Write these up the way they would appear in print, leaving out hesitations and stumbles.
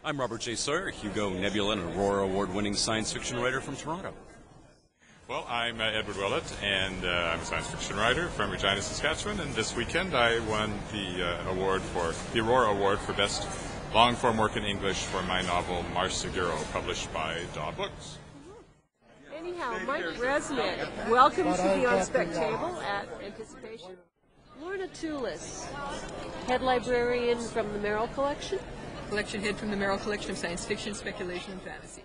I'm Robert J. Sawyer, Hugo, Nebula, and Aurora Award-winning science fiction writer from Toronto. Well, I'm Edward Willett, and I'm a science fiction writer from Regina, Saskatchewan, and this weekend I won the Aurora Award for Best Long-Form Work in English for my novel Mars Seguro, published by Daw Books. Anyhow, Mike Resnick, welcome to the On Spec table at Anticipation. Lorna Toulis, head librarian from the Merrill Collection. Collection head from the Merrill Collection of Science Fiction, Speculation, and Fantasy.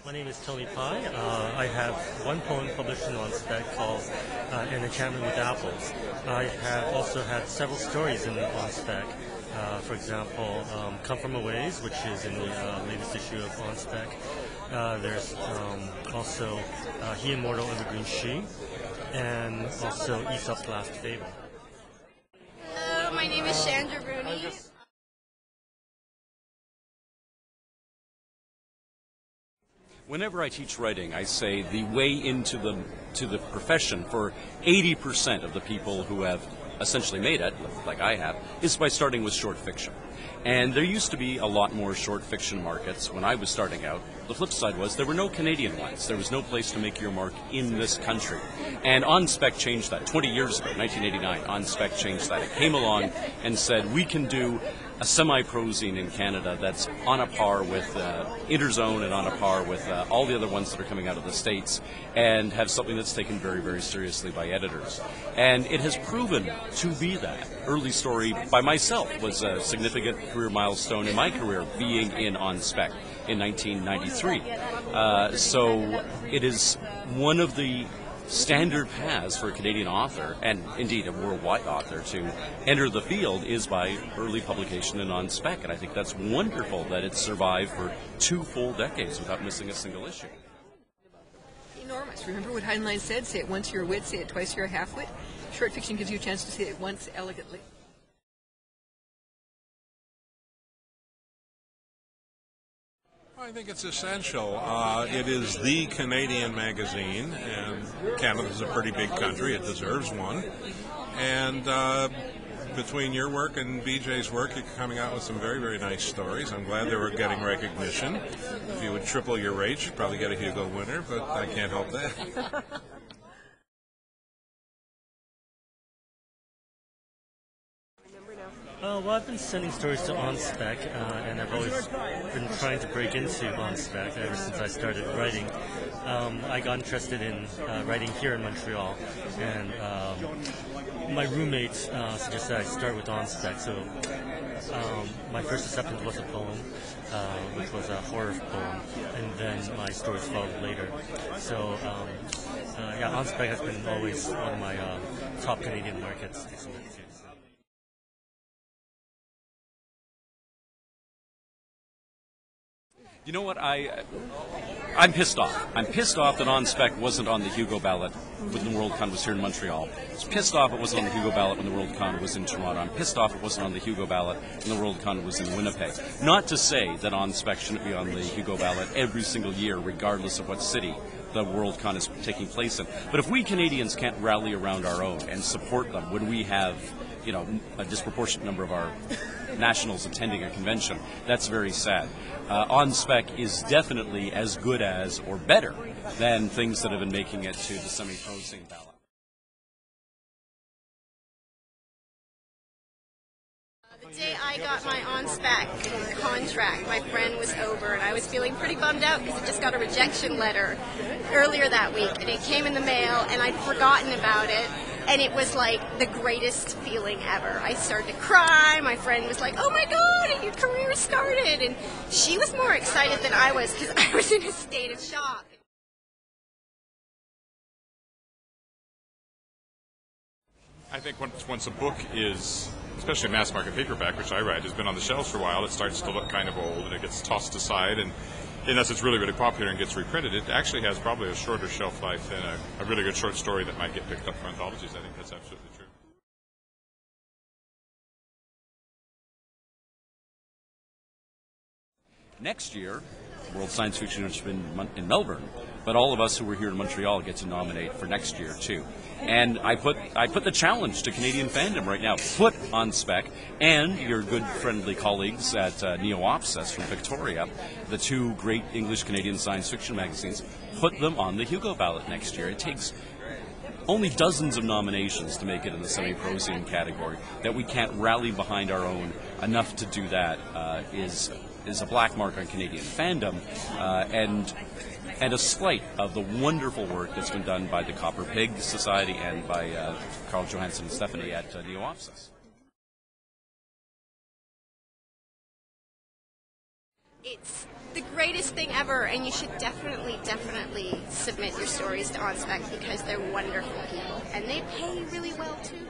My name is Tony Pai. I have one poem published in On Spec called An Enchantment with Apples. I have also had several stories in On Spec. For example, Come From a Ways, which is in the latest issue of On Spec. There's also He Immortal Evergreen She, and also Aesop's Last Fable. Hello, my name is Chandra Rooney. Whenever I teach writing, I say the way into the profession for 80% of the people who have essentially made it, like I have, is by starting with short fiction. And there used to be a lot more short fiction markets when I was starting out. The flip side was there were no Canadian ones. There was no place to make your mark in this country. And On Spec changed that. 20 years ago, 1989, On Spec changed that. It came along and said, we can do a semi-prozine in Canada that's on a par with Interzone and on a par with all the other ones that are coming out of the States, and have something that's taken very, very seriously by editors. And it has proven to be that. Early Story by myself was a significant career milestone in my career, being in On Spec in 1993. So it is one of the standard paths for a Canadian author, and indeed a worldwide author, to enter the field is by early publication in On Spec, and I think that's wonderful that it's survived for 2 full decades without missing a single issue. Enormous. Remember what Heinlein said? Say it once you're a wit, say it twice you're a half-wit. Short fiction gives you a chance to say it once elegantly. I think it's essential. It is the Canadian magazine, and Canada's a pretty big country. It deserves one. And between your work and BJ's work, you're coming out with some very, very nice stories. I'm glad they were getting recognition. If you would triple your rate, you'd probably get a Hugo winner, but I can't help that. Well, I've been sending stories to On Spec, and I've always been trying to break into On Spec ever since I started writing. I got interested in writing here in Montreal, and my roommate suggested I start with On Spec. So my first acceptance was a poem, which was a horror poem, and then my stories followed later. So yeah, On Spec has been always one of my top Canadian markets to submit to. You know what, I'm pissed off. I'm pissed off that On Spec wasn't on the Hugo ballot when the Worldcon was here in Montreal. I was pissed off it wasn't on the Hugo ballot when the Worldcon was in Toronto. I'm pissed off it wasn't on the Hugo ballot when the Worldcon was in Winnipeg. Not to say that On Spec shouldn't be on the Hugo ballot every single year, regardless of what city the Worldcon is taking place in. But if we Canadians can't rally around our own and support them when we have, you know, a disproportionate number of our nationals attending a convention, that's very sad. On Spec is definitely as good as or better than things that have been making it to the semi-prozine ballot. The day I got my On Spec contract, my friend was over, and I was feeling pretty bummed out because I just got a rejection letter earlier that week, and it came in the mail, and I'd forgotten about it. And it was like the greatest feeling ever. I started to cry. My friend was like, oh my God, your career started. And she was more excited than I was because I was in a state of shock. I think once a book is, especially mass market paperback, which I write, has been on the shelves for a while, it starts to look kind of old and it gets tossed aside. And unless it's really, really popular and gets reprinted, it actually has probably a shorter shelf life than a really good short story that might get picked up for anthologies. I think that's absolutely true. Next year, World Science Fiction Exhibition in Melbourne but all of us who were here in Montreal get to nominate for next year too. And I put the challenge to Canadian fandom right now. Put On Spec and your good friendly colleagues at Neo-Obsess from Victoria, the two great English-Canadian science fiction magazines, put them on the Hugo ballot next year. It takes only dozens of nominations to make it in the semi-prosian category. That we can't rally behind our own enough to do that is a black mark on Canadian fandom, and a slight of the wonderful work that's been done by the Copper Pig Society and by Carl Johansson and Stephanie at Neo-Obsess. It's the greatest thing ever, and you should definitely submit your stories to On Spec because they're wonderful people, and they pay really well too.